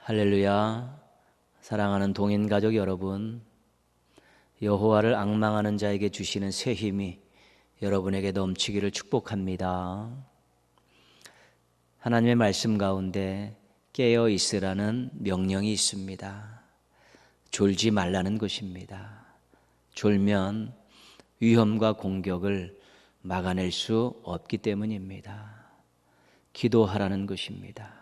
할렐루야. 사랑하는 동인 가족 여러분, 여호와를 앙망하는 자에게 주시는 새 힘이 여러분에게 넘치기를 축복합니다. 하나님의 말씀 가운데 깨어 있으라는 명령이 있습니다. 졸지 말라는 것입니다. 졸면 위험과 공격을 막아낼 수 없기 때문입니다. 기도하라는 것입니다.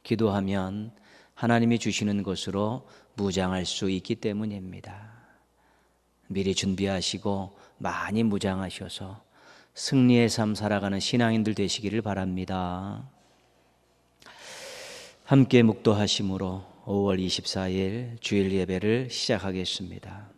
기도하면 하나님이 주시는 것으로 무장할 수 있기 때문입니다. 미리 준비하시고 많이 무장하셔서 승리의 삶 살아가는 신앙인들 되시기를 바랍니다. 함께 묵도하심으로 5월 24일 주일 예배를 시작하겠습니다.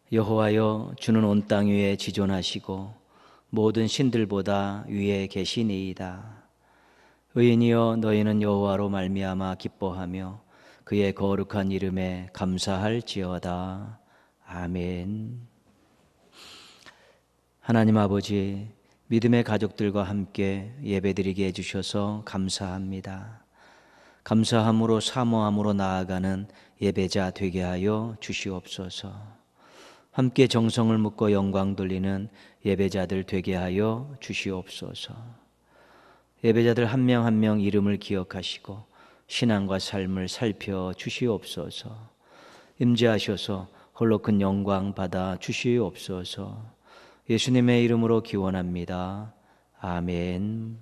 여호와여, 주는 온 땅 위에 지존하시고 모든 신들보다 위에 계시니이다. 의인이여, 너희는 여호와로 말미암아 기뻐하며 그의 거룩한 이름에 감사할지어다. 아멘. 하나님 아버지, 믿음의 가족들과 함께 예배드리게 해주셔서 감사합니다. 감사함으로 사모함으로 나아가는 예배자 되게 하여 주시옵소서. 함께 정성을 묻고 영광 돌리는 예배자들 되게 하여 주시옵소서. 예배자들 한 명 한 명 이름을 기억하시고 신앙과 삶을 살펴 주시옵소서. 임재하셔서 홀로 큰 영광 받아 주시옵소서. 예수님의 이름으로 기원합니다. 아멘.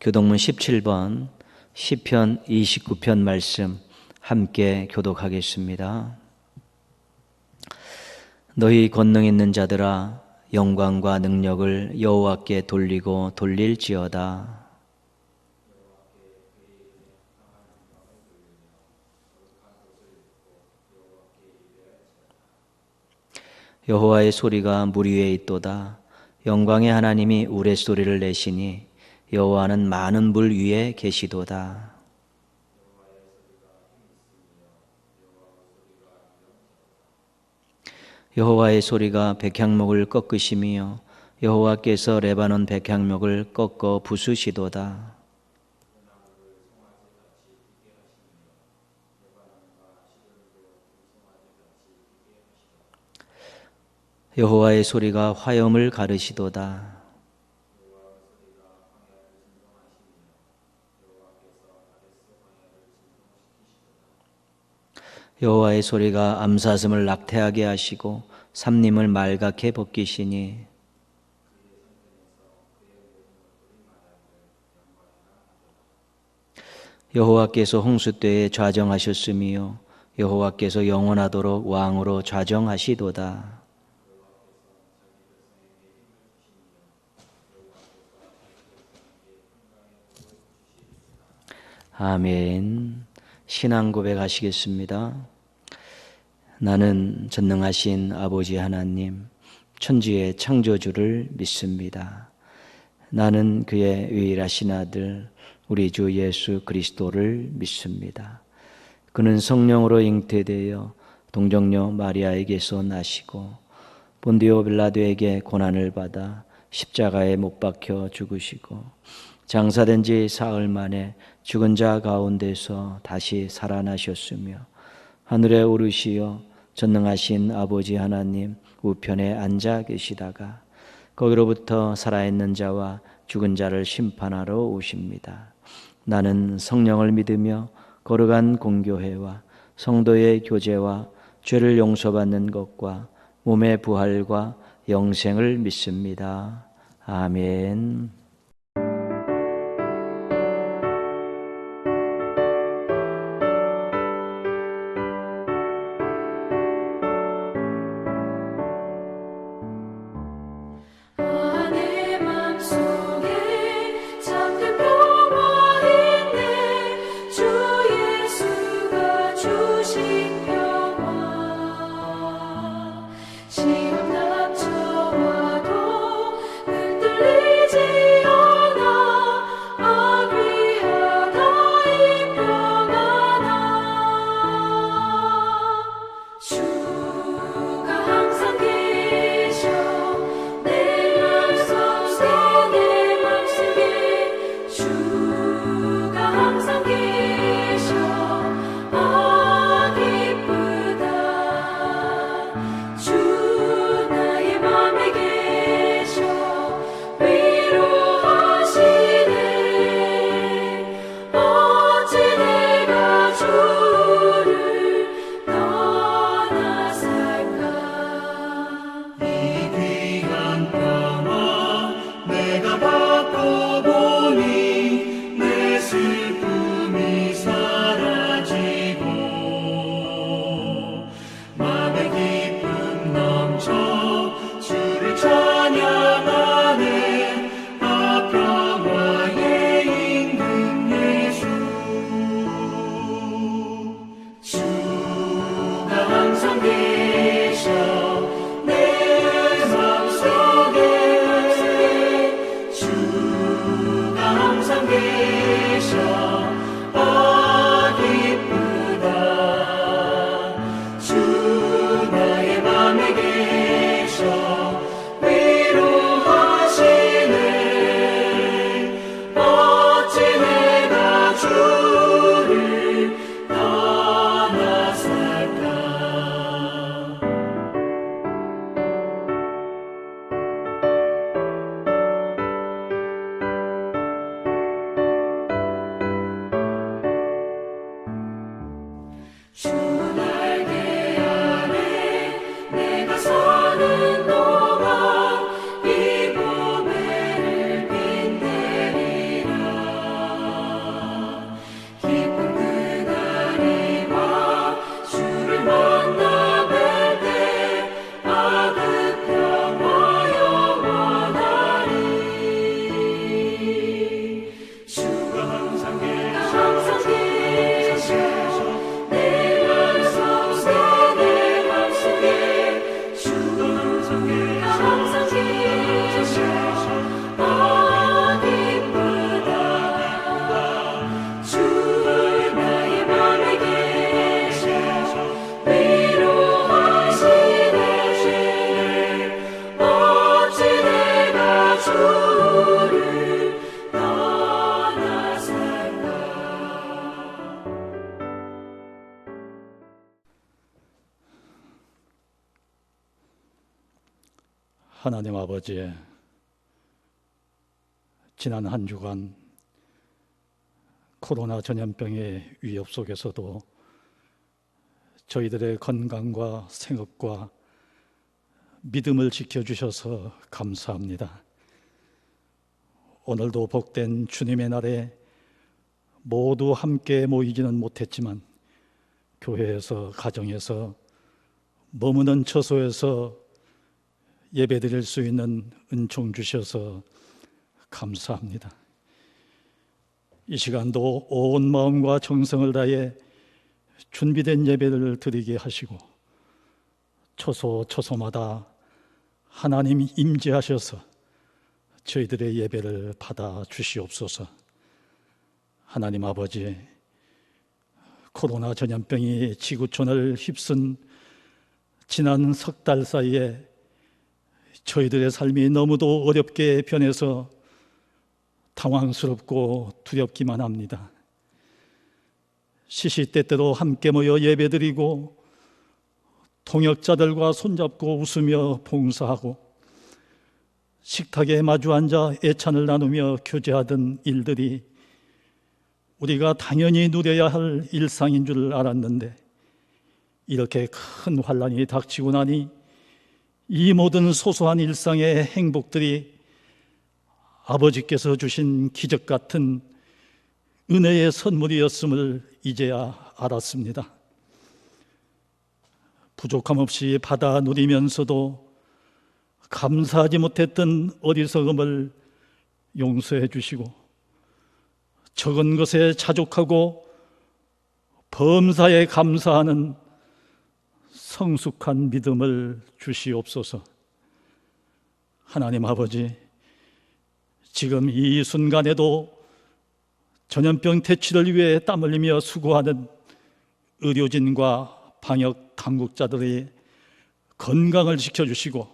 교동문 17번 시편 29편 말씀 함께 교독하겠습니다. 너희 권능 있는 자들아, 영광과 능력을 여호와께 돌리고 돌릴지어다. 여호와의 소리가 물 위에 있도다. 영광의 하나님이 우레소리를 내시니 여호와는 많은 물 위에 계시도다. 여호와의 소리가 백향목을 꺾으시며 여호와께서 레바논 백향목을 꺾어 부수시도다. 여호와의 소리가 화염을 가르시도다. 여호와의 소리가 암사슴을 낙태하게 하시고 삼림을 말갛게 벗기시니 여호와께서 홍수 때에 좌정하셨으며 여호와께서 영원하도록 왕으로 좌정하시도다. 아멘. 신앙 고백하시겠습니다. 나는 전능하신 아버지 하나님, 천지의 창조주를 믿습니다. 나는 그의 유일하신 아들 우리 주 예수 그리스도를 믿습니다. 그는 성령으로 잉태되어 동정녀 마리아에게서 나시고 본디오 빌라도에게 고난을 받아 십자가에 못 박혀 죽으시고 장사된 지 사흘 만에 죽은 자 가운데서 다시 살아나셨으며 하늘에 오르시어 전능하신 아버지 하나님 우편에 앉아 계시다가 거기로부터 살아있는 자와 죽은 자를 심판하러 오십니다. 나는 성령을 믿으며 거룩한 공교회와 성도의 교제와 죄를 용서받는 것과 몸의 부활과 영생을 믿습니다. 아멘. 시험 닥쳐와도 흔들리지 하나님 아버지, 지난 한 주간 코로나 전염병의 위협 속에서도 저희들의 건강과 생업과 믿음을 지켜주셔서 감사합니다. 오늘도 복된 주님의 날에 모두 함께 모이지는 못했지만 교회에서, 가정에서, 머무는 처소에서 예배드릴 수 있는 은총 주셔서 감사합니다. 이 시간도 온 마음과 정성을 다해 준비된 예배를 드리게 하시고 처소마다 하나님이 임재하셔서 저희들의 예배를 받아 주시옵소서. 하나님 아버지, 코로나 전염병이 지구촌을 휩쓴 지난 석 달 사이에 저희들의 삶이 너무도 어렵게 변해서 당황스럽고 두렵기만 합니다. 시시때때로 함께 모여 예배드리고 동역자들과 손잡고 웃으며 봉사하고 식탁에 마주 앉아 애찬을 나누며 교제하던 일들이 우리가 당연히 누려야 할 일상인 줄 알았는데, 이렇게 큰 환난이 닥치고 나니 이 모든 소소한 일상의 행복들이 아버지께서 주신 기적 같은 은혜의 선물이었음을 이제야 알았습니다. 부족함 없이 받아 누리면서도 감사하지 못했던 어리석음을 용서해 주시고 적은 것에 자족하고 범사에 감사하는 성숙한 믿음을 주시옵소서. 하나님 아버지, 지금 이 순간에도 전염병 퇴치를 위해 땀 흘리며 수고하는 의료진과 방역 당국자들의 건강을 지켜주시고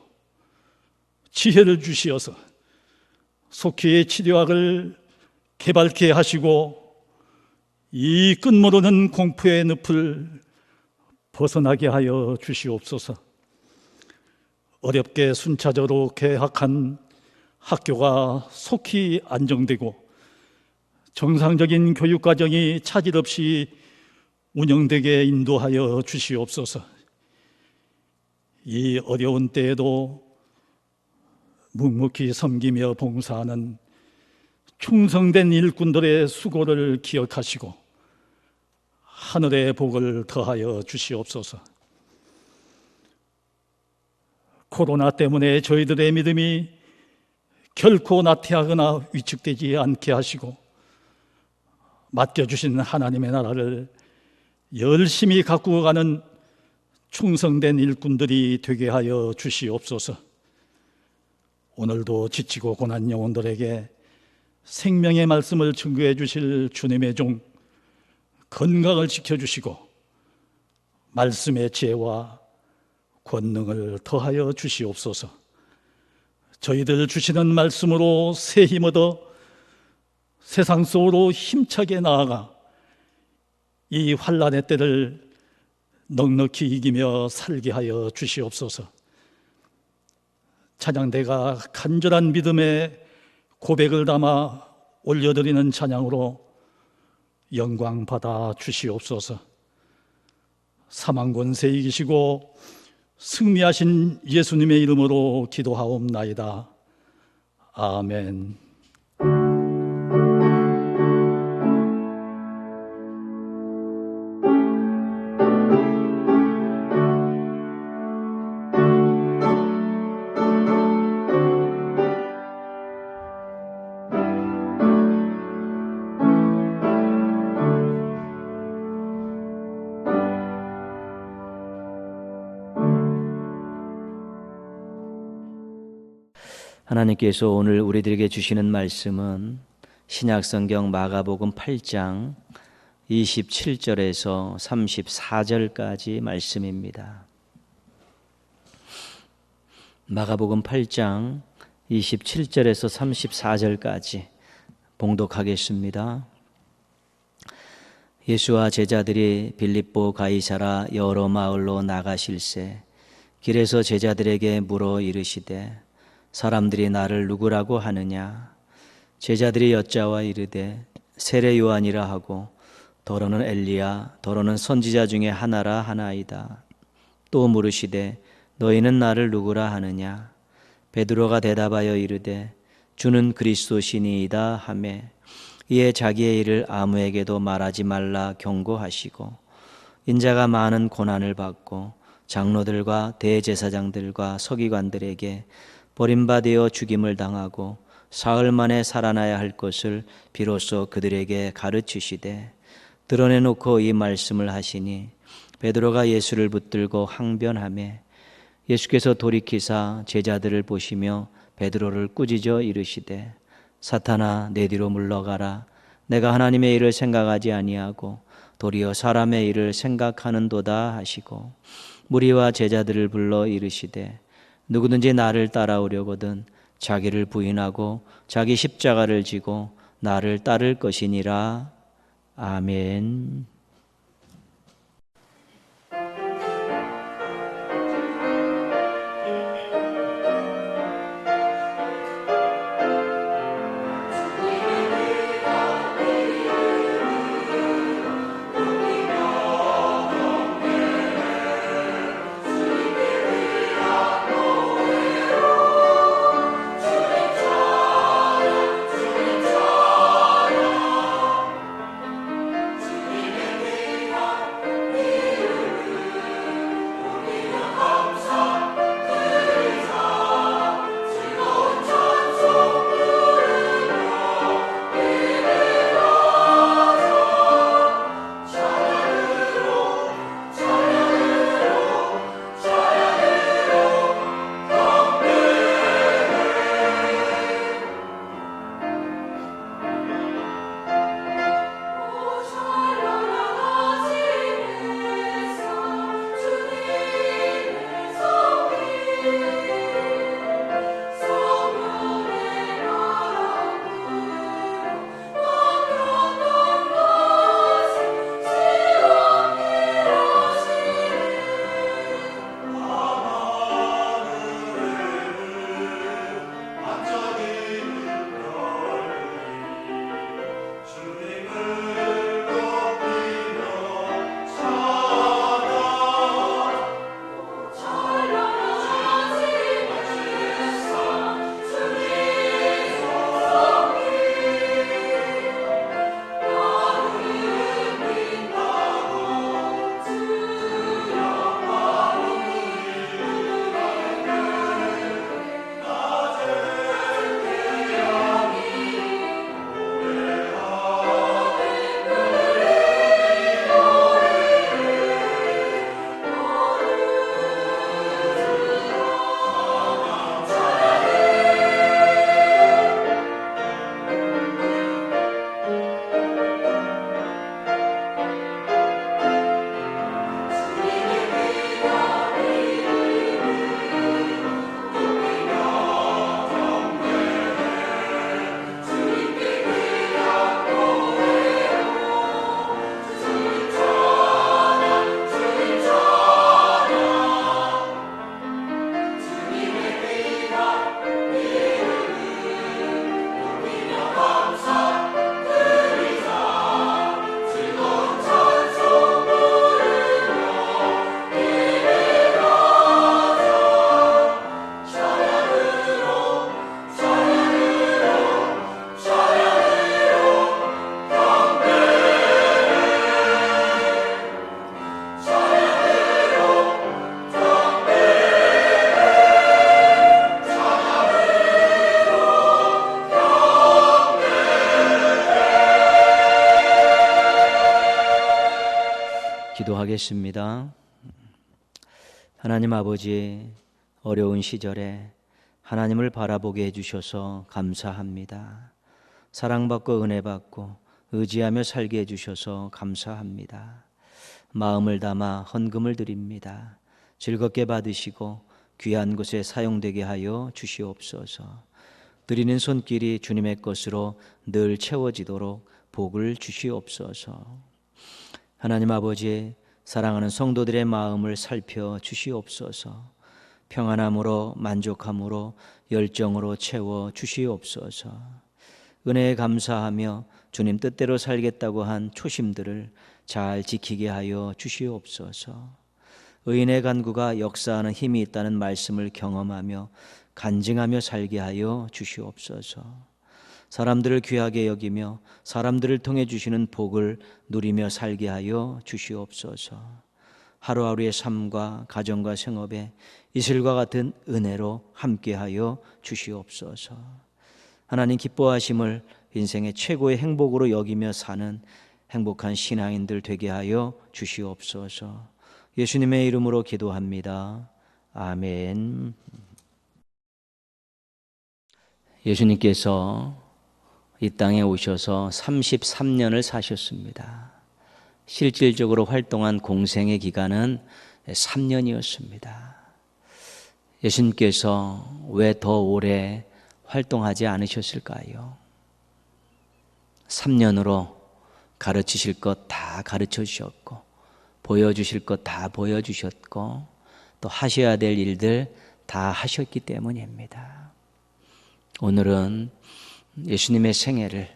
지혜를 주시어서 속히 치료약을 개발케 하시고 이 끝모르는 공포의 늪을 벗어나게 하여 주시옵소서. 어렵게 순차적으로 개학한 학교가 속히 안정되고 정상적인 교육과정이 차질 없이 운영되게 인도하여 주시옵소서. 이 어려운 때에도 묵묵히 섬기며 봉사하는 충성된 일꾼들의 수고를 기억하시고 하늘의 복을 더하여 주시옵소서. 코로나 때문에 저희들의 믿음이 결코 나태하거나 위축되지 않게 하시고 맡겨주신 하나님의 나라를 열심히 가꾸어가는 충성된 일꾼들이 되게 하여 주시옵소서. 오늘도 지치고 고난 영혼들에게 생명의 말씀을 증거해 주실 주님의 종 건강을 지켜주시고 말씀의 지혜와 권능을 더하여 주시옵소서. 저희들 주시는 말씀으로 새 힘 얻어 세상 속으로 힘차게 나아가 이 환난의 때를 넉넉히 이기며 살게 하여 주시옵소서. 찬양대가 간절한 믿음의 고백을 담아 올려드리는 찬양으로 영광 받아 주시옵소서. 사망 권세 이기시고 승리하신 예수님의 이름으로 기도하옵나이다. 아멘. 하나님께서 오늘 우리들에게 주시는 말씀은 신약성경 마가복음 8장 27절에서 34절까지 말씀입니다. 마가복음 8장 27절에서 34절까지 봉독하겠습니다. 예수와 제자들이 빌립보 가이사라 여러 마을로 나가실새 길에서 제자들에게 물어 이르시되 사람들이 나를 누구라고 하느냐? 제자들이 여짜와 이르되 세례 요한이라 하고 더러는 엘리야 더러는 선지자 중에 하나라 하나이다. 또 물으시되 너희는 나를 누구라 하느냐? 베드로가 대답하여 이르되 주는 그리스도시니이다 하매 이에 자기의 일을 아무에게도 말하지 말라 경고하시고 인자가 많은 고난을 받고 장로들과 대제사장들과 서기관들에게 버림받아 죽임을 당하고 사흘 만에 살아나야 할 것을 비로소 그들에게 가르치시되 드러내놓고 이 말씀을 하시니 베드로가 예수를 붙들고 항변하매 예수께서 돌이키사 제자들을 보시며 베드로를 꾸짖어 이르시되 사탄아 내 뒤로 물러가라. 내가 하나님의 일을 생각하지 아니하고 도리어 사람의 일을 생각하는도다 하시고 무리와 제자들을 불러 이르시되 누구든지 나를 따라오려거든 자기를 부인하고 자기 십자가를 지고 나를 따를 것이니라. 아멘. 기도하겠습니다. 하나님 아버지, 어려운 시절에 하나님을 바라보게 해주셔서 감사합니다. 사랑받고 은혜받고 의지하며 살게 해주셔서 감사합니다. 마음을 담아 헌금을 드립니다. 즐겁게 받으시고 귀한 곳에 사용되게 하여 주시옵소서. 드리는 손길이 주님의 것으로 늘 채워지도록 복을 주시옵소서. 하나님 아버지, 사랑하는 성도들의 마음을 살펴 주시옵소서. 평안함으로 만족함으로 열정으로 채워 주시옵소서. 은혜에 감사하며 주님 뜻대로 살겠다고 한 초심들을 잘 지키게 하여 주시옵소서. 의인의 간구가 역사하는 힘이 있다는 말씀을 경험하며 간증하며 살게 하여 주시옵소서. 사람들을 귀하게 여기며 사람들을 통해 주시는 복을 누리며 살게 하여 주시옵소서. 하루하루의 삶과 가정과 생업에 이슬과 같은 은혜로 함께하여 주시옵소서. 하나님 기뻐하심을 인생의 최고의 행복으로 여기며 사는 행복한 신앙인들 되게 하여 주시옵소서. 예수님의 이름으로 기도합니다. 아멘. 예수님께서 이 땅에 오셔서 33년을 사셨습니다. 실질적으로 활동한 공생의 기간은 3년이었습니다. 예수님께서 왜 더 오래 활동하지 않으셨을까요? 3년으로 가르치실 것 다 가르쳐 주셨고 보여주실 것 다 보여주셨고 또 하셔야 될 일들 다 하셨기 때문입니다. 오늘은 예수님의 생애를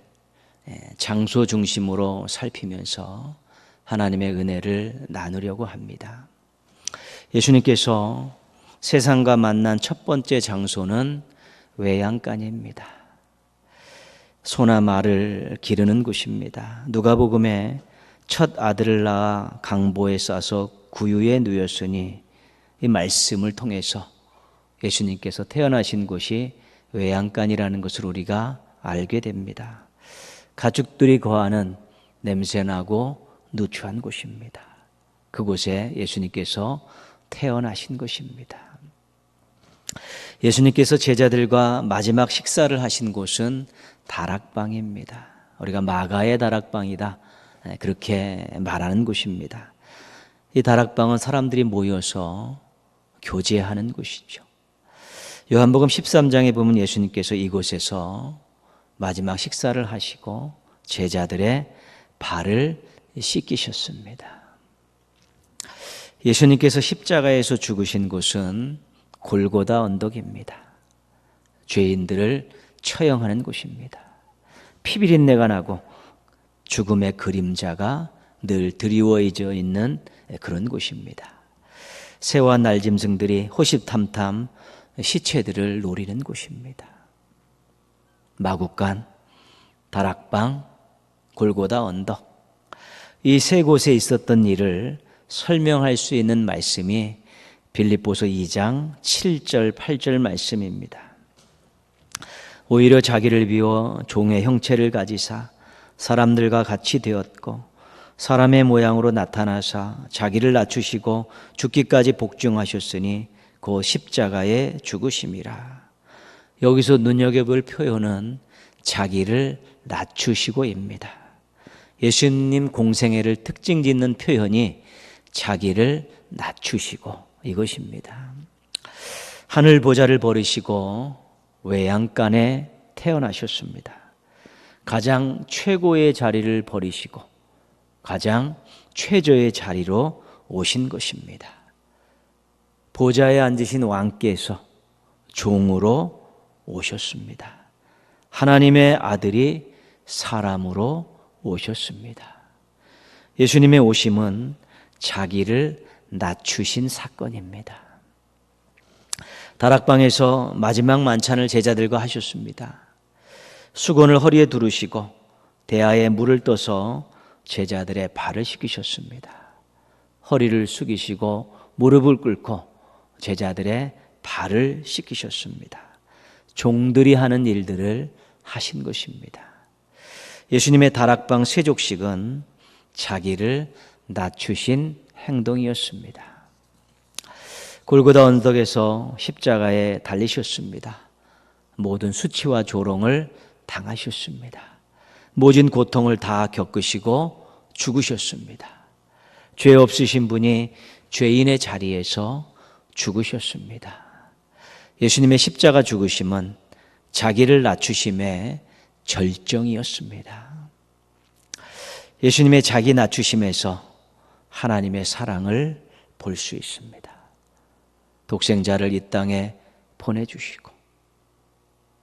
장소 중심으로 살피면서 하나님의 은혜를 나누려고 합니다. 예수님께서 세상과 만난 첫 번째 장소는 외양간입니다. 소나 말을 기르는 곳입니다. 누가복음에 첫 아들을 낳아 강보에 싸서 구유에 누였으니 이 말씀을 통해서 예수님께서 태어나신 곳이 외양간이라는 것을 우리가 알게 됩니다. 가축들이 거하는 냄새나고 누추한 곳입니다. 그곳에 예수님께서 태어나신 것입니다. 예수님께서 제자들과 마지막 식사를 하신 곳은 다락방입니다. 우리가 마가의 다락방이다 그렇게 말하는 곳입니다. 이 다락방은 사람들이 모여서 교제하는 곳이죠. 요한복음 13장에 보면 예수님께서 이곳에서 마지막 식사를 하시고 제자들의 발을 씻기셨습니다. 예수님께서 십자가에서 죽으신 곳은 골고다 언덕입니다. 죄인들을 처형하는 곳입니다. 피비린내가 나고 죽음의 그림자가 늘 드리워져 있는 그런 곳입니다. 새와 날짐승들이 호시탐탐 시체들을 노리는 곳입니다. 마구간, 다락방, 골고다 언덕 이 세 곳에 있었던 일을 설명할 수 있는 말씀이 빌립보서 2장 7절 8절 말씀입니다. 오히려 자기를 비워 종의 형체를 가지사 사람들과 같이 되었고 사람의 모양으로 나타나사 자기를 낮추시고 죽기까지 복종하셨으니 그 십자가에 죽으심이라. 여기서 눈여겨볼 표현은 자기를 낮추시고입니다. 예수님 공생애를 특징 짓는 표현이 자기를 낮추시고 이것입니다. 하늘 보좌를 버리시고 외양간에 태어나셨습니다. 가장 최고의 자리를 버리시고 가장 최저의 자리로 오신 것입니다. 보좌에 앉으신 왕께서 종으로 오셨습니다. 하나님의 아들이 사람으로 오셨습니다. 예수님의 오심은 자기를 낮추신 사건입니다. 다락방에서 마지막 만찬을 제자들과 하셨습니다. 수건을 허리에 두르시고 대야에 물을 떠서 제자들의 발을 씻기셨습니다. 허리를 숙이시고 무릎을 꿇고 제자들의 발을 씻기셨습니다. 종들이 하는 일들을 하신 것입니다. 예수님의 다락방 세족식은 자기를 낮추신 행동이었습니다. 골고다 언덕에서 십자가에 달리셨습니다. 모든 수치와 조롱을 당하셨습니다. 모진 고통을 다 겪으시고 죽으셨습니다. 죄 없으신 분이 죄인의 자리에서 죽으셨습니다. 예수님의 십자가 죽으심은 자기를 낮추심의 절정이었습니다. 예수님의 자기 낮추심에서 하나님의 사랑을 볼 수 있습니다. 독생자를 이 땅에 보내주시고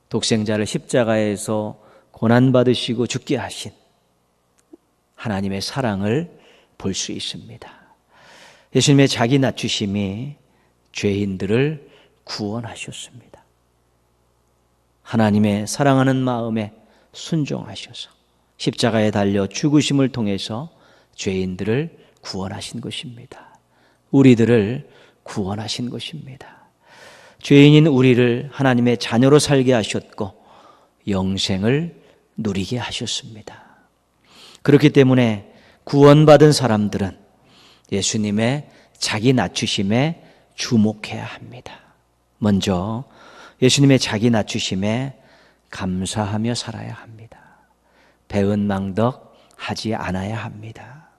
독생자를 십자가에서 고난받으시고 죽게 하신 하나님의 사랑을 볼 수 있습니다. 예수님의 자기 낮추심이 죄인들을 구원하셨습니다. 하나님의 사랑하는 마음에 순종하셔서 십자가에 달려 죽으심을 통해서 죄인들을 구원하신 것입니다. 우리들을 구원하신 것입니다. 죄인인 우리를 하나님의 자녀로 살게 하셨고 영생을 누리게 하셨습니다. 그렇기 때문에 구원받은 사람들은 예수님의 자기 낮추심에 주목해야 합니다. 먼저 예수님의 자기 낮추심에 감사하며 살아야 합니다. 배은망덕 하지 않아야 합니다.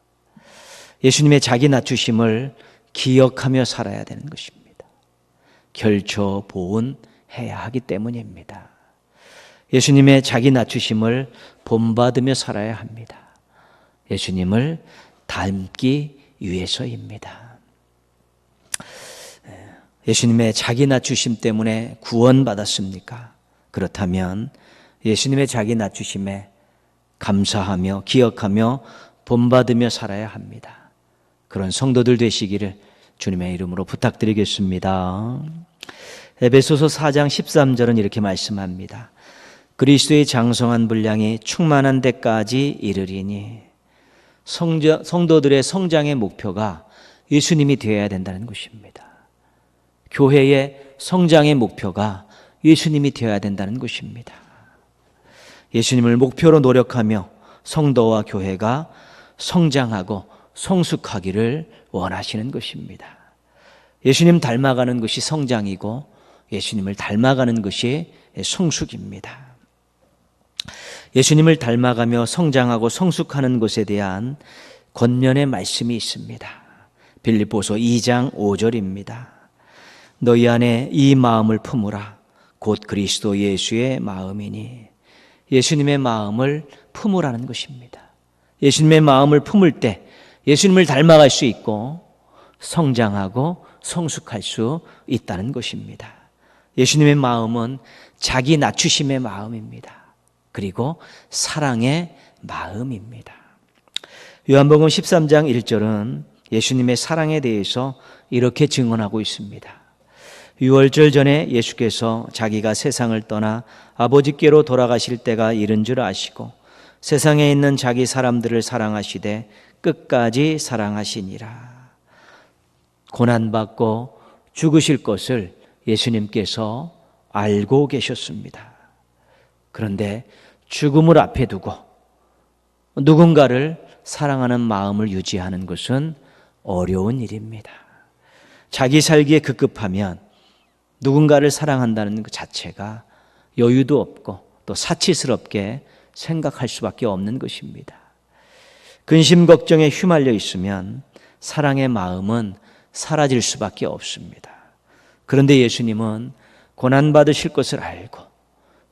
예수님의 자기 낮추심을 기억하며 살아야 되는 것입니다. 결초보은해야 하기 때문입니다. 예수님의 자기 낮추심을 본받으며 살아야 합니다. 예수님을 닮기 위해서입니다. 예수님의 자기 낮추심 때문에 구원받았습니까? 그렇다면 예수님의 자기 낮추심에 감사하며 기억하며 본받으며 살아야 합니다. 그런 성도들 되시기를 주님의 이름으로 부탁드리겠습니다. 에베소서 4장 13절은 이렇게 말씀합니다. 그리스도의 장성한 분량이 충만한 데까지 이르리니 성도들의 성장의 목표가 예수님이 되어야 된다는 것입니다. 교회의 성장의 목표가 예수님이 되어야 된다는 것입니다. 예수님을 목표로 노력하며 성도와 교회가 성장하고 성숙하기를 원하시는 것입니다. 예수님 닮아가는 것이 성장이고 예수님을 닮아가는 것이 성숙입니다. 예수님을 닮아가며 성장하고 성숙하는 것에 대한 권면의 말씀이 있습니다. 빌립보서 2장 5절입니다. 너희 안에 이 마음을 품으라. 곧 그리스도 예수의 마음이니. 예수님의 마음을 품으라는 것입니다. 예수님의 마음을 품을 때 예수님을 닮아갈 수 있고 성장하고 성숙할 수 있다는 것입니다. 예수님의 마음은 자기 낮추심의 마음입니다. 그리고 사랑의 마음입니다. 요한복음 13장 1절은 예수님의 사랑에 대해서 이렇게 증언하고 있습니다. 유월절 전에 예수께서 자기가 세상을 떠나 아버지께로 돌아가실 때가 이른 줄 아시고 세상에 있는 자기 사람들을 사랑하시되 끝까지 사랑하시니라. 고난받고 죽으실 것을 예수님께서 알고 계셨습니다. 그런데 죽음을 앞에 두고 누군가를 사랑하는 마음을 유지하는 것은 어려운 일입니다. 자기 살기에 급급하면 누군가를 사랑한다는 것 자체가 여유도 없고 또 사치스럽게 생각할 수밖에 없는 것입니다. 근심 걱정에 휘말려 있으면 사랑의 마음은 사라질 수밖에 없습니다. 그런데 예수님은 고난받으실 것을 알고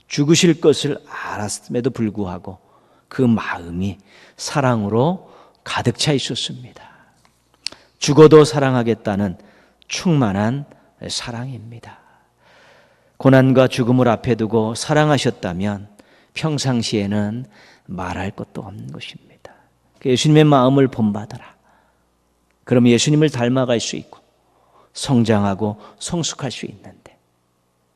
죽으실 것을 알았음에도 불구하고 그 마음이 사랑으로 가득 차 있었습니다. 죽어도 사랑하겠다는 충만한 사랑입니다. 고난과 죽음을 앞에 두고 사랑하셨다면 평상시에는 말할 것도 없는 것입니다. 예수님의 마음을 본받아라. 그럼 예수님을 닮아갈 수 있고 성장하고 성숙할 수 있는데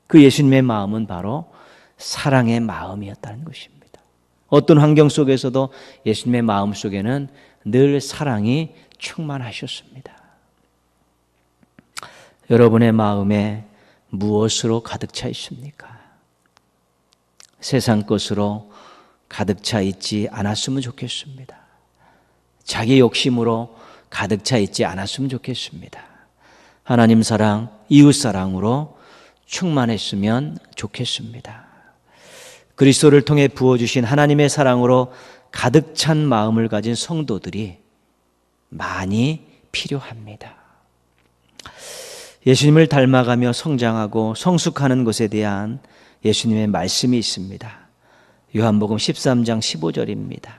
그 예수님의 마음은 바로 사랑의 마음이었다는 것입니다. 어떤 환경 속에서도 예수님의 마음 속에는 늘 사랑이 충만하셨습니다. 여러분의 마음에 무엇으로 가득 차 있습니까? 세상 것으로 가득 차 있지 않았으면 좋겠습니다. 자기 욕심으로 가득 차 있지 않았으면 좋겠습니다. 하나님 사랑, 이웃 사랑으로 충만했으면 좋겠습니다. 그리스도를 통해 부어주신 하나님의 사랑으로 가득 찬 마음을 가진 성도들이 많이 필요합니다. 예수님을 닮아가며 성장하고 성숙하는 것에 대한 예수님의 말씀이 있습니다. 요한복음 13장 15절입니다.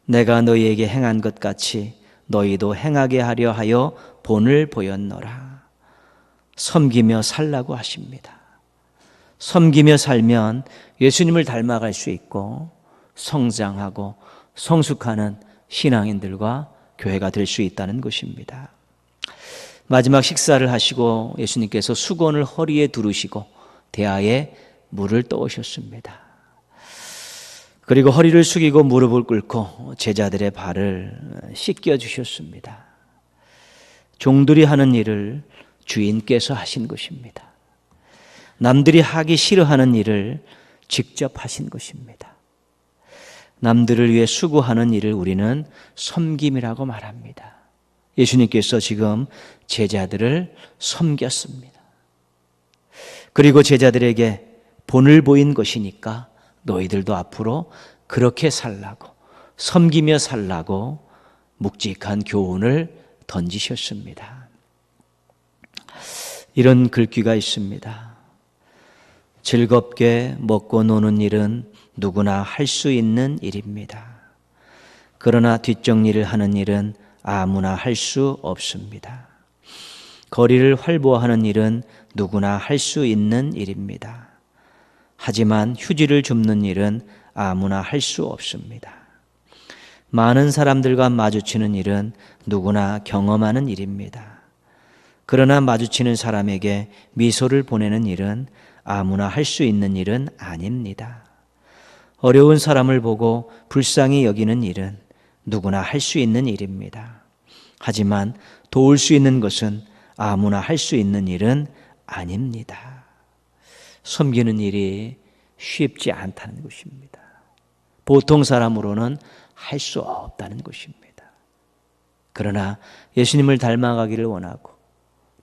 내가 너희에게 행한 것 같이 너희도 행하게 하려 하여 본을 보였노라. 섬기며 살라고 하십니다. 섬기며 살면 예수님을 닮아갈 수 있고 성장하고 성숙하는 신앙인들과 교회가 될 수 있다는 것입니다. 마지막 식사를 하시고 예수님께서 수건을 허리에 두르시고 대야에 물을 떠오셨습니다. 그리고 허리를 숙이고 무릎을 꿇고 제자들의 발을 씻겨 주셨습니다. 종들이 하는 일을 주인께서 하신 것입니다. 남들이 하기 싫어하는 일을 직접 하신 것입니다. 남들을 위해 수고하는 일을 우리는 섬김이라고 말합니다. 예수님께서 지금 제자들을 섬겼습니다. 그리고 제자들에게 본을 보인 것이니까 너희들도 앞으로 그렇게 살라고, 섬기며 살라고 묵직한 교훈을 던지셨습니다. 이런 글귀가 있습니다. 즐겁게 먹고 노는 일은 누구나 할 수 있는 일입니다. 그러나 뒷정리를 하는 일은 아무나 할 수 없습니다. 거리를 활보하는 일은 누구나 할 수 있는 일입니다. 하지만 휴지를 줍는 일은 아무나 할 수 없습니다. 많은 사람들과 마주치는 일은 누구나 경험하는 일입니다. 그러나 마주치는 사람에게 미소를 보내는 일은 아무나 할 수 있는 일은 아닙니다. 어려운 사람을 보고 불쌍히 여기는 일은 누구나 할 수 있는 일입니다. 하지만 도울 수 있는 것은 아무나 할 수 있는 일은 아닙니다. 섬기는 일이 쉽지 않다는 것입니다. 보통 사람으로는 할 수 없다는 것입니다. 그러나 예수님을 닮아가기를 원하고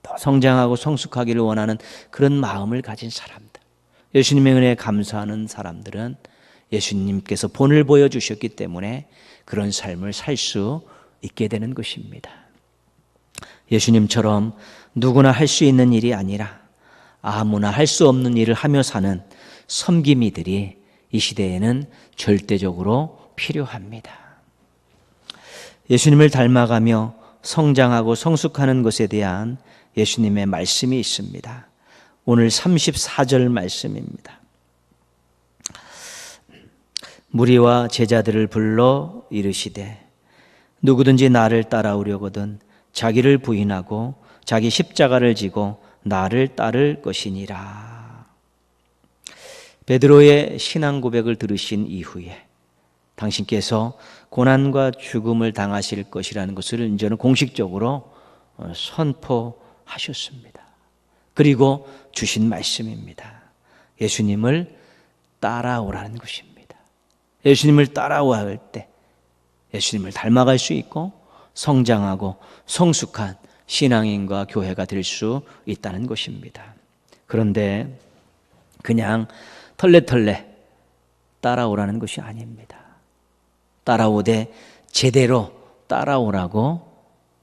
더 성장하고 성숙하기를 원하는 그런 마음을 가진 사람들, 예수님의 은혜에 감사하는 사람들은 예수님께서 본을 보여주셨기 때문에 그런 삶을 살 수 있게 되는 것입니다. 예수님처럼 누구나 할 수 있는 일이 아니라 아무나 할 수 없는 일을 하며 사는 섬김이들이 이 시대에는 절대적으로 필요합니다. 예수님을 닮아가며 성장하고 성숙하는 것에 대한 예수님의 말씀이 있습니다. 오늘 34절 말씀입니다. 무리와 제자들을 불러 이르시되 누구든지 나를 따라오려거든 자기를 부인하고 자기 십자가를 지고 나를 따를 것이니라. 베드로의 신앙 고백을 들으신 이후에 당신께서 고난과 죽음을 당하실 것이라는 것을 이제는 공식적으로 선포하셨습니다. 그리고 주신 말씀입니다. 예수님을 따라오라는 것입니다. 예수님을 따라올 때 예수님을 닮아갈 수 있고 성장하고 성숙한 신앙인과 교회가 될 수 있다는 것입니다. 그런데 그냥 털레털레 따라오라는 것이 아닙니다. 따라오되 제대로 따라오라고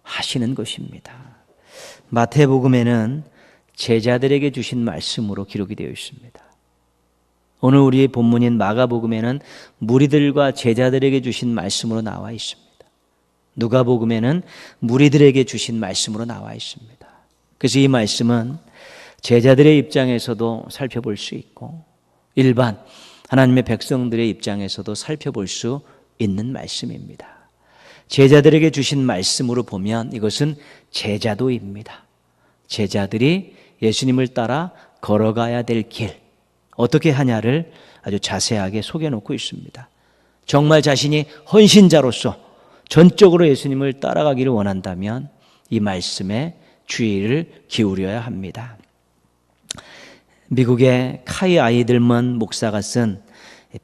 하시는 것입니다. 마태복음에는 제자들에게 주신 말씀으로 기록이 되어 있습니다. 오늘 우리의 본문인 마가복음에는 무리들과 제자들에게 주신 말씀으로 나와 있습니다. 누가복음에는 무리들에게 주신 말씀으로 나와 있습니다. 그래서 이 말씀은 제자들의 입장에서도 살펴볼 수 있고 일반 하나님의 백성들의 입장에서도 살펴볼 수 있는 말씀입니다. 제자들에게 주신 말씀으로 보면 이것은 제자도입니다. 제자들이 예수님을 따라 걸어가야 될 길, 어떻게 하냐를 아주 자세하게 속여놓고 있습니다. 정말 자신이 헌신자로서 전적으로 예수님을 따라가기를 원한다면 이 말씀에 주의를 기울여야 합니다. 미국의 카이 아이들먼 목사가 쓴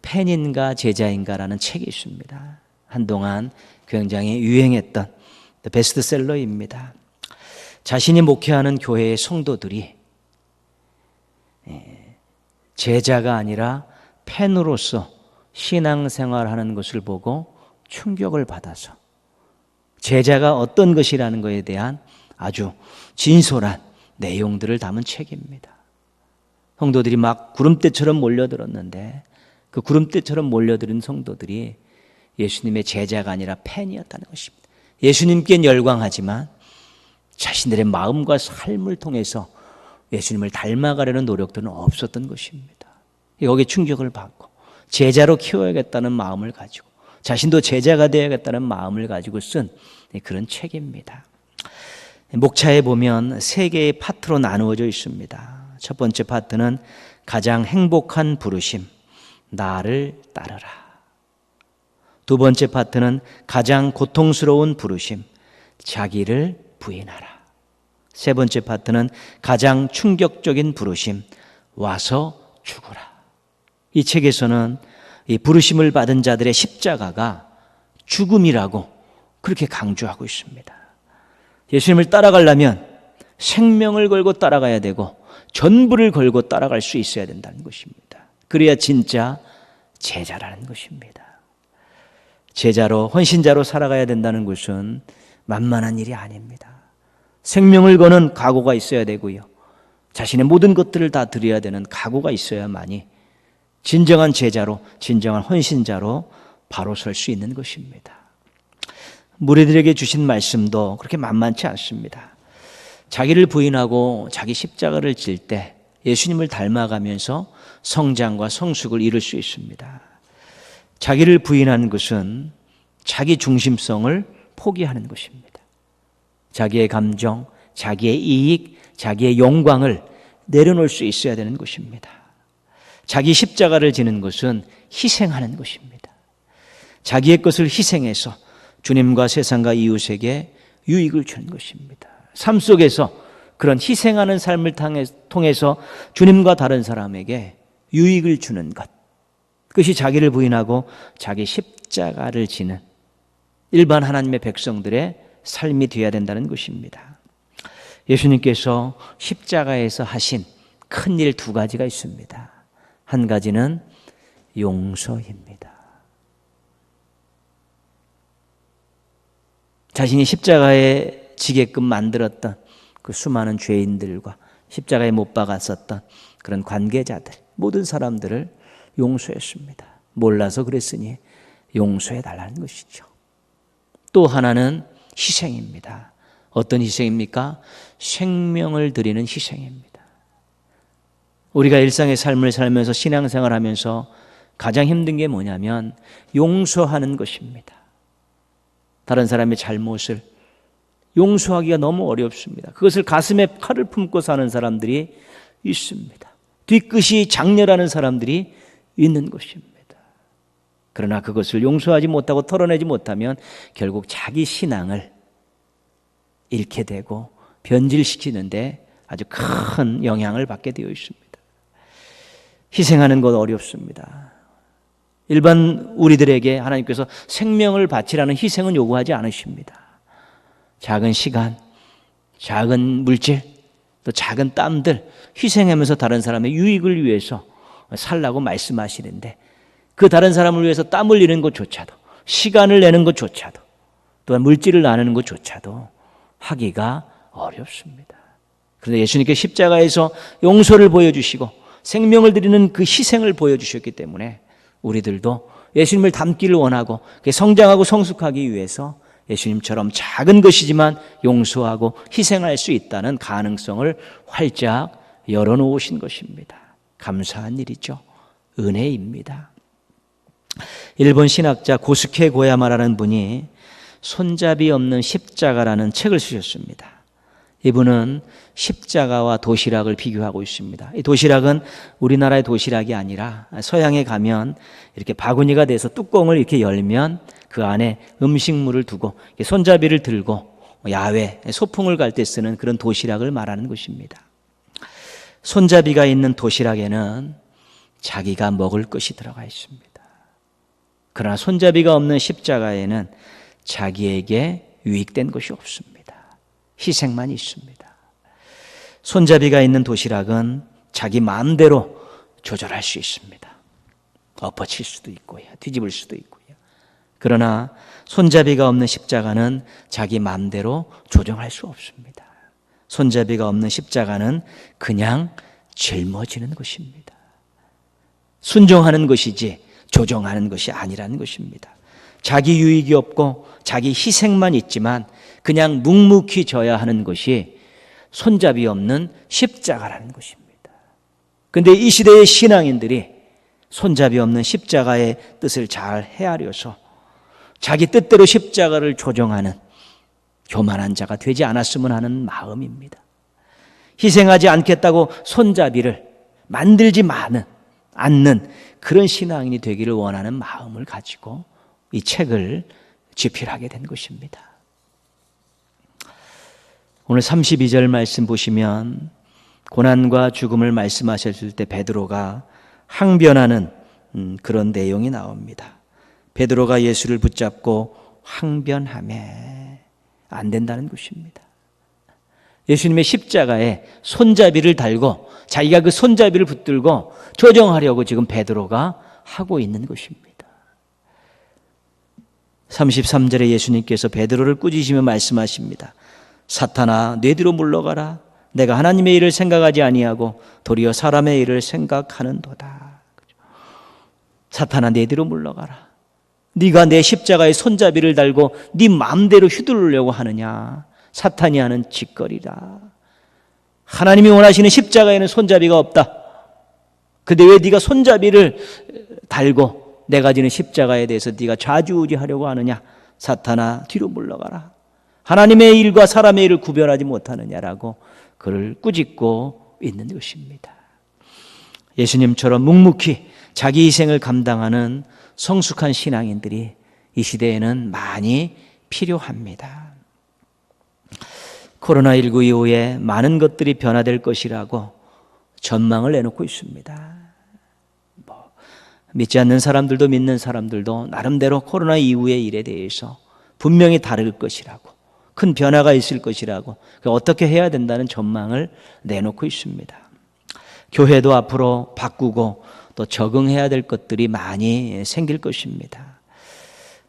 팬인가 제자인가라는 책이 있습니다. 한동안 굉장히 유행했던 베스트셀러입니다. 자신이 목회하는 교회의 성도들이 제자가 아니라 팬으로서 신앙생활하는 것을 보고 충격을 받아서 제자가 어떤 것이라는 것에 대한 아주 진솔한 내용들을 담은 책입니다. 성도들이 막 구름대처럼 몰려들었는데 그 구름대처럼 몰려들은 성도들이 예수님의 제자가 아니라 팬이었다는 것입니다. 예수님께는 열광하지만 자신들의 마음과 삶을 통해서 예수님을 닮아가려는 노력들은 없었던 것입니다. 여기에 충격을 받고 제자로 키워야겠다는 마음을 가지고 자신도 제자가 되어야겠다는 마음을 가지고 쓴 그런 책입니다. 목차에 보면 3개의 파트로 나누어져 있습니다. 첫 번째 파트는 가장 행복한 부르심, 나를 따르라. 두 번째 파트는 가장 고통스러운 부르심, 자기를 부인하라. 세 번째 파트는 가장 충격적인 부르심, 와서 죽어라. 이 책에서는 이 부르심을 받은 자들의 십자가가 죽음이라고 그렇게 강조하고 있습니다. 예수님을 따라가려면 생명을 걸고 따라가야 되고 전부를 걸고 따라갈 수 있어야 된다는 것입니다. 그래야 진짜 제자라는 것입니다. 제자로, 헌신자로 살아가야 된다는 것은 만만한 일이 아닙니다. 생명을 거는 각오가 있어야 되고요. 자신의 모든 것들을 다 드려야 되는 각오가 있어야만이 진정한 제자로, 진정한 헌신자로 바로 설 수 있는 것입니다. 무리들에게 주신 말씀도 그렇게 만만치 않습니다. 자기를 부인하고 자기 십자가를 질 때 예수님을 닮아가면서 성장과 성숙을 이룰 수 있습니다. 자기를 부인하는 것은 자기 중심성을 포기하는 것입니다. 자기의 감정, 자기의 이익, 자기의 영광을 내려놓을 수 있어야 되는 것입니다. 자기 십자가를 지는 것은 희생하는 것입니다. 자기의 것을 희생해서 주님과 세상과 이웃에게 유익을 주는 것입니다. 삶 속에서 그런 희생하는 삶을 통해서 주님과 다른 사람에게 유익을 주는 것, 그것이 자기를 부인하고 자기 십자가를 지는 일반 하나님의 백성들의 삶이 되어야 된다는 것입니다. 예수님께서 십자가에서 하신 큰 일 2가지가 있습니다. 한 가지는 용서입니다. 자신이 십자가에 지게끔 만들었던 그 수많은 죄인들과 십자가에 못 박았었던 그런 관계자들, 모든 사람들을 용서했습니다. 몰라서 그랬으니 용서해 달라는 것이죠. 또 하나는 희생입니다. 어떤 희생입니까? 생명을 드리는 희생입니다. 우리가 일상의 삶을 살면서 신앙생활을 하면서 가장 힘든 게 뭐냐면 용서하는 것입니다. 다른 사람의 잘못을 용서하기가 너무 어렵습니다. 그것을 가슴에 칼을 품고 사는 사람들이 있습니다. 뒤끝이 장렬하는 사람들이 있는 것입니다. 그러나 그것을 용서하지 못하고 털어내지 못하면 결국 자기 신앙을 잃게 되고 변질시키는데 아주 큰 영향을 받게 되어 있습니다. 희생하는 것 어렵습니다. 일반 우리들에게 하나님께서 생명을 바치라는 희생은 요구하지 않으십니다. 작은 시간, 작은 물질, 또 작은 땀들 희생하면서 다른 사람의 유익을 위해서 살라고 말씀하시는데 그 다른 사람을 위해서 땀 흘리는 것조차도, 시간을 내는 것조차도, 또한 물질을 나누는 것조차도 하기가 어렵습니다. 그런데 예수님께 십자가에서 용서를 보여주시고 생명을 드리는 그 희생을 보여주셨기 때문에 우리들도 예수님을 닮기를 원하고 성장하고 성숙하기 위해서 예수님처럼 작은 것이지만 용서하고 희생할 수 있다는 가능성을 활짝 열어놓으신 것입니다. 감사한 일이죠. 은혜입니다. 일본 신학자 고스케 고야마라는 분이 손잡이 없는 십자가라는 책을 쓰셨습니다. 이분은 십자가와 도시락을 비교하고 있습니다. 이 도시락은 우리나라의 도시락이 아니라 서양에 가면 이렇게 바구니가 돼서 뚜껑을 이렇게 열면 그 안에 음식물을 두고 손잡이를 들고 야외 소풍을 갈 때 쓰는 그런 도시락을 말하는 것입니다. 손잡이가 있는 도시락에는 자기가 먹을 것이 들어가 있습니다. 그러나 손잡이가 없는 십자가에는 자기에게 유익된 것이 없습니다. 희생만 있습니다. 손잡이가 있는 도시락은 자기 마음대로 조절할 수 있습니다. 엎어칠 수도 있고요, 뒤집을 수도 있고요. 그러나 손잡이가 없는 십자가는 자기 마음대로 조정할 수 없습니다. 손잡이가 없는 십자가는 그냥 짊어지는 것입니다. 순종하는 것이지 조정하는 것이 아니라는 것입니다. 자기 유익이 없고 자기 희생만 있지만 그냥 묵묵히 져야 하는 것이 손잡이 없는 십자가라는 것입니다. 그런데 이 시대의 신앙인들이 손잡이 없는 십자가의 뜻을 잘 헤아려서 자기 뜻대로 십자가를 조정하는 교만한 자가 되지 않았으면 하는 마음입니다. 희생하지 않겠다고 손잡이를 만들지 않는 그런 신앙인이 되기를 원하는 마음을 가지고 이 책을 집필하게 된 것입니다. 오늘 32절 말씀 보시면 고난과 죽음을 말씀하셨을 때 베드로가 항변하는 그런 내용이 나옵니다. 베드로가 예수를 붙잡고 항변하며 안 된다는 것입니다. 예수님의 십자가에 손잡이를 달고 자기가 그 손잡이를 붙들고 조정하려고 지금 베드로가 하고 있는 것입니다. 33절에 예수님께서 베드로를 꾸짖으며 말씀하십니다. 사탄아, 내 뒤로 물러가라. 내가 하나님의 일을 생각하지 아니하고 도리어 사람의 일을 생각하는도다. 사탄아, 내 뒤로 물러가라. 네가 내 십자가에 손잡이를 달고 네 마음대로 휘두르려고 하느냐. 사탄이 하는 짓거리라. 하나님이 원하시는 십자가에는 손잡이가 없다. 근데 왜 네가 손잡이를 달고 내가 지는 십자가에 대해서 네가 좌지우지하려고 하느냐. 사탄아, 뒤로 물러가라. 하나님의 일과 사람의 일을 구별하지 못하느냐라고 그를 꾸짖고 있는 것입니다. 예수님처럼 묵묵히 자기 희생을 감당하는 성숙한 신앙인들이 이 시대에는 많이 필요합니다. 코로나19 이후에 많은 것들이 변화될 것이라고 전망을 내놓고 있습니다. 믿지 않는 사람들도 믿는 사람들도 나름대로 코로나 이후의 일에 대해서 분명히 다를 것이라고, 큰 변화가 있을 것이라고, 어떻게 해야 된다는 전망을 내놓고 있습니다. 교회도 앞으로 바꾸고 또 적응해야 될 것들이 많이 생길 것입니다.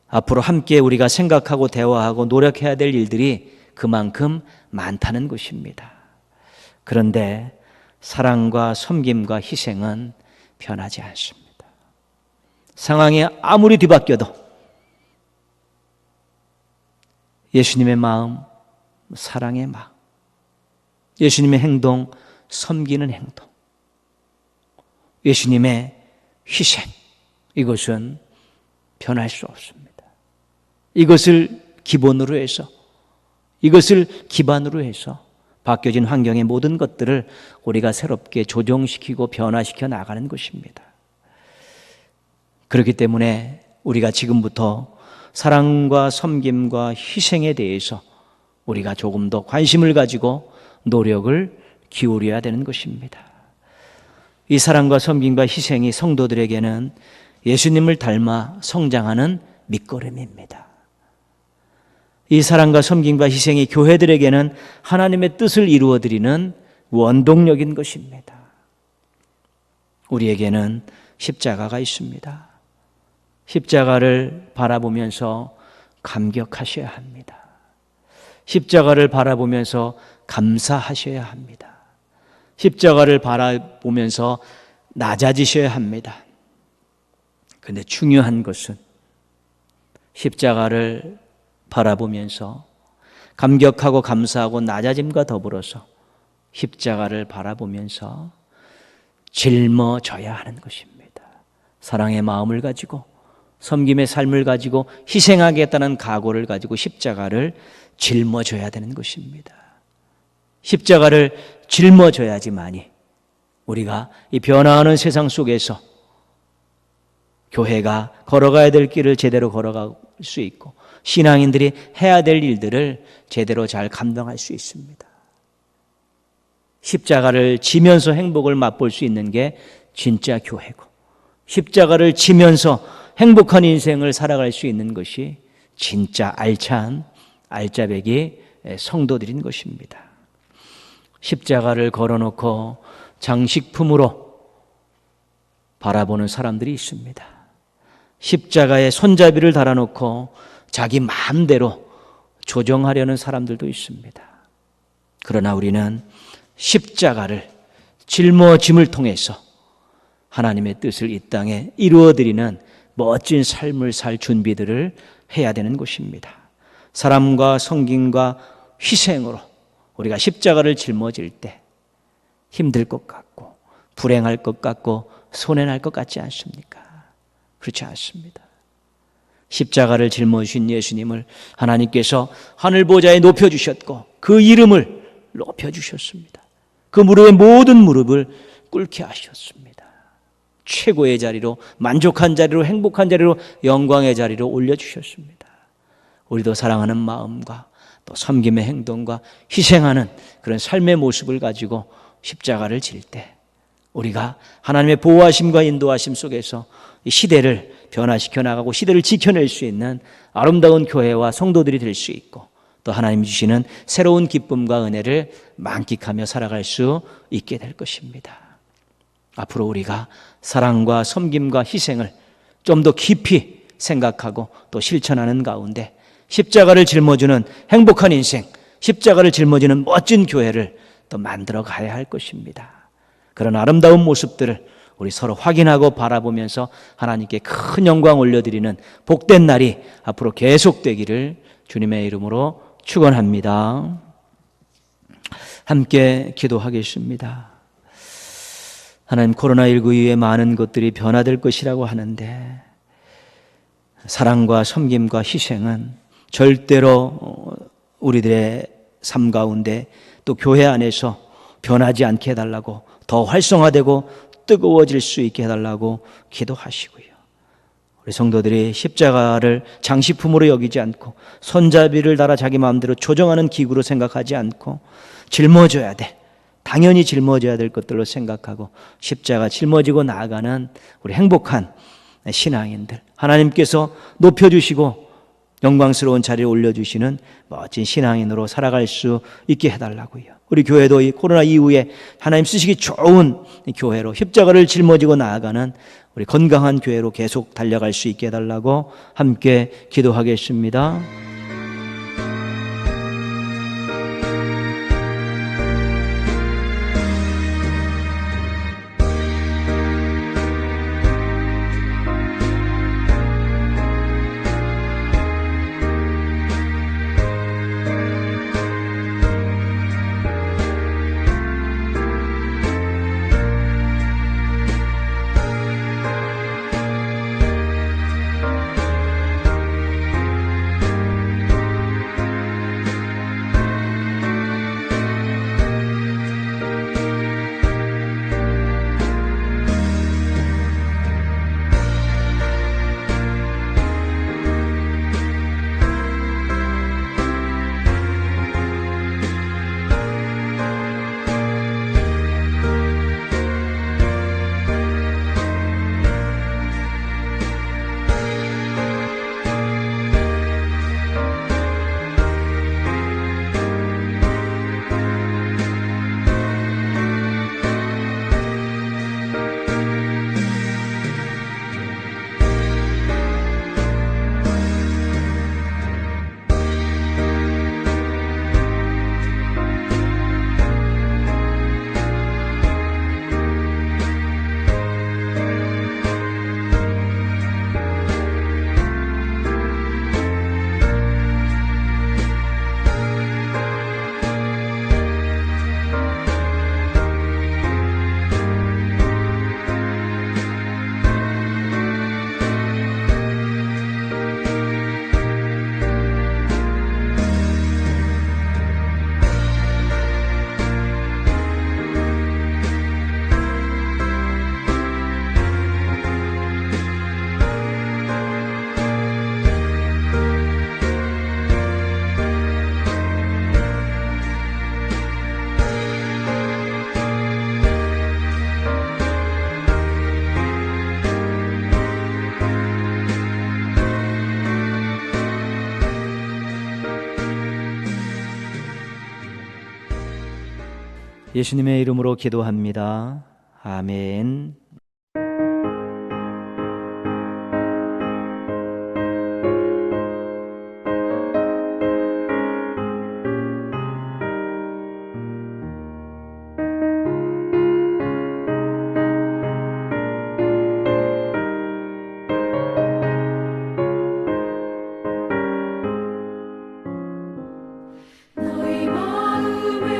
앞으로 함께 우리가 생각하고 대화하고 노력해야 될 일들이 그만큼 많다는 것입니다. 그런데 사랑과 섬김과 희생은 변하지 않습니다. 상황이 아무리 뒤바뀌어도 예수님의 마음, 사랑의 마음, 예수님의 행동, 섬기는 행동, 예수님의 희생, 이것은 변할 수 없습니다. 이것을 기본으로 해서, 이것을 기반으로 해서 바뀌어진 환경의 모든 것들을 우리가 새롭게 조정시키고 변화시켜 나가는 것입니다. 그렇기 때문에 우리가 지금부터 사랑과 섬김과 희생에 대해서 우리가 조금 더 관심을 가지고 노력을 기울여야 되는 것입니다. 이 사랑과 섬김과 희생이 성도들에게는 예수님을 닮아 성장하는 밑거름입니다. 이 사랑과 섬김과 희생이 교회들에게는 하나님의 뜻을 이루어드리는 원동력인 것입니다. 우리에게는 십자가가 있습니다. 십자가를 바라보면서 감격하셔야 합니다. 십자가를 바라보면서 감사하셔야 합니다. 십자가를 바라보면서 낮아지셔야 합니다. 그런데 중요한 것은 십자가를 바라보면서 감격하고 감사하고 낮아짐과 더불어서 십자가를 바라보면서 짊어져야 하는 것입니다. 사랑의 마음을 가지고 섬김의 삶을 가지고 희생하겠다는 각오를 가지고 십자가를 짊어져야 되는 것입니다. 십자가를 짊어져야지만이 우리가 이 변화하는 세상 속에서 교회가 걸어가야 될 길을 제대로 걸어갈 수 있고 신앙인들이 해야 될 일들을 제대로 잘 감당할 수 있습니다. 십자가를 지면서 행복을 맛볼 수 있는 게 진짜 교회고, 십자가를 지면서 행복한 인생을 살아갈 수 있는 것이 진짜 알찬 알짜배기 성도들인 것입니다. 십자가를 걸어놓고 장식품으로 바라보는 사람들이 있습니다. 십자가에 손잡이를 달아놓고 자기 마음대로 조정하려는 사람들도 있습니다. 그러나 우리는 십자가를 짊어짐을 통해서 하나님의 뜻을 이 땅에 이루어드리는 멋진 삶을 살 준비들을 해야 되는 것입니다. 사람과 섬김과 희생으로 우리가 십자가를 짊어질 때 힘들 것 같고 불행할 것 같고 손해날 것 같지 않습니까? 그렇지 않습니다. 십자가를 짊어지신 예수님을 하나님께서 하늘 보좌에 높여주셨고 그 이름을 높여주셨습니다. 그 무릎에 모든 무릎을 꿇게 하셨습니다. 최고의 자리로, 만족한 자리로, 행복한 자리로, 영광의 자리로 올려주셨습니다. 우리도 사랑하는 마음과 또 섬김의 행동과 희생하는 그런 삶의 모습을 가지고 십자가를 질 때 우리가 하나님의 보호하심과 인도하심 속에서 이 시대를 변화시켜 나가고 시대를 지켜낼 수 있는 아름다운 교회와 성도들이 될 수 있고 또 하나님이 주시는 새로운 기쁨과 은혜를 만끽하며 살아갈 수 있게 될 것입니다. 앞으로 우리가 사랑과 섬김과 희생을 좀 더 깊이 생각하고 또 실천하는 가운데 십자가를 짊어지는 행복한 인생, 십자가를 짊어지는 멋진 교회를 또 만들어 가야 할 것입니다. 그런 아름다운 모습들을 우리 서로 확인하고 바라보면서 하나님께 큰 영광 올려드리는 복된 날이 앞으로 계속되기를 주님의 이름으로 축원합니다. 함께 기도하겠습니다. 하나님, 코로나19 이후에 많은 것들이 변화될 것이라고 하는데 사랑과 섬김과 희생은 절대로 우리들의 삶 가운데 또 교회 안에서 변하지 않게 해달라고, 더 활성화되고 뜨거워질 수 있게 해달라고 기도하시고요. 우리 성도들이 십자가를 장식품으로 여기지 않고 손잡이를 달아 자기 마음대로 조정하는 기구로 생각하지 않고 짊어져야 돼, 당연히 짊어져야 될 것들로 생각하고 십자가 짊어지고 나아가는 우리 행복한 신앙인들, 하나님께서 높여주시고 영광스러운 자리에 올려주시는 멋진 신앙인으로 살아갈 수 있게 해달라고요. 우리 교회도 이 코로나 이후에 하나님 쓰시기 좋은 교회로 십자가를 짊어지고 나아가는 우리 건강한 교회로 계속 달려갈 수 있게 해달라고 함께 기도하겠습니다. 예수님의 이름으로 기도합니다. 아멘. 너희 마음을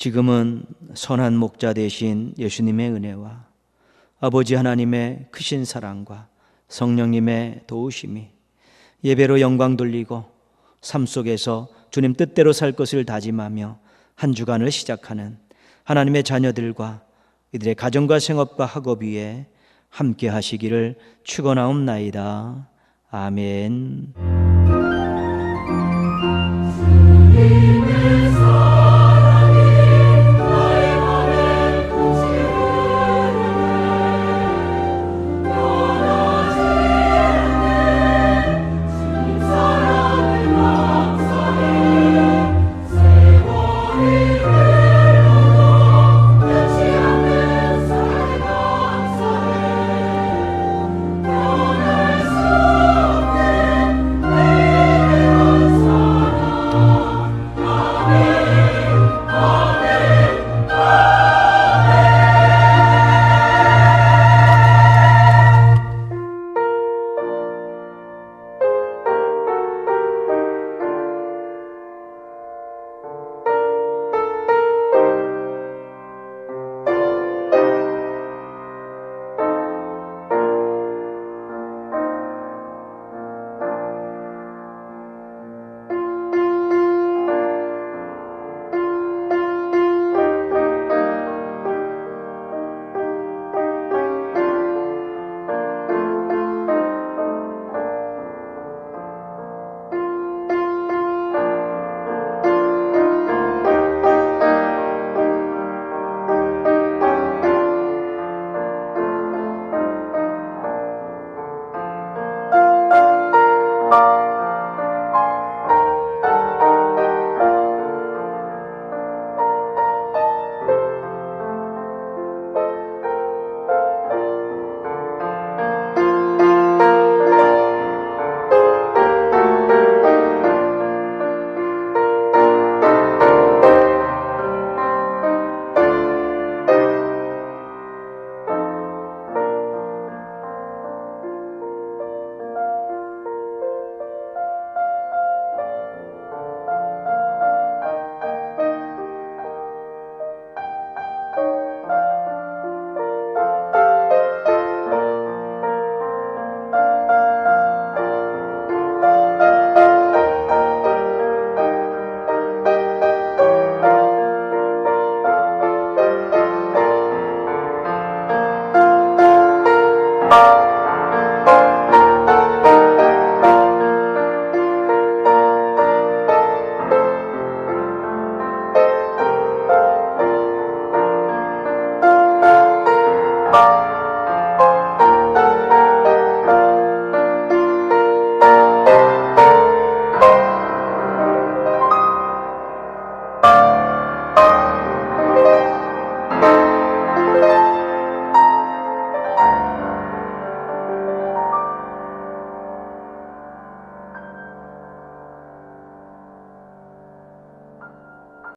지금은 선한 목자 되신 예수님의 은혜와 아버지 하나님의 크신 사랑과 성령님의 도우심이 예배로 영광 돌리고 삶 속에서 주님 뜻대로 살 것을 다짐하며 한 주간을 시작하는 하나님의 자녀들과 이들의 가정과 생업과 학업 위에 함께 하시기를 축원하옵나이다. 아멘.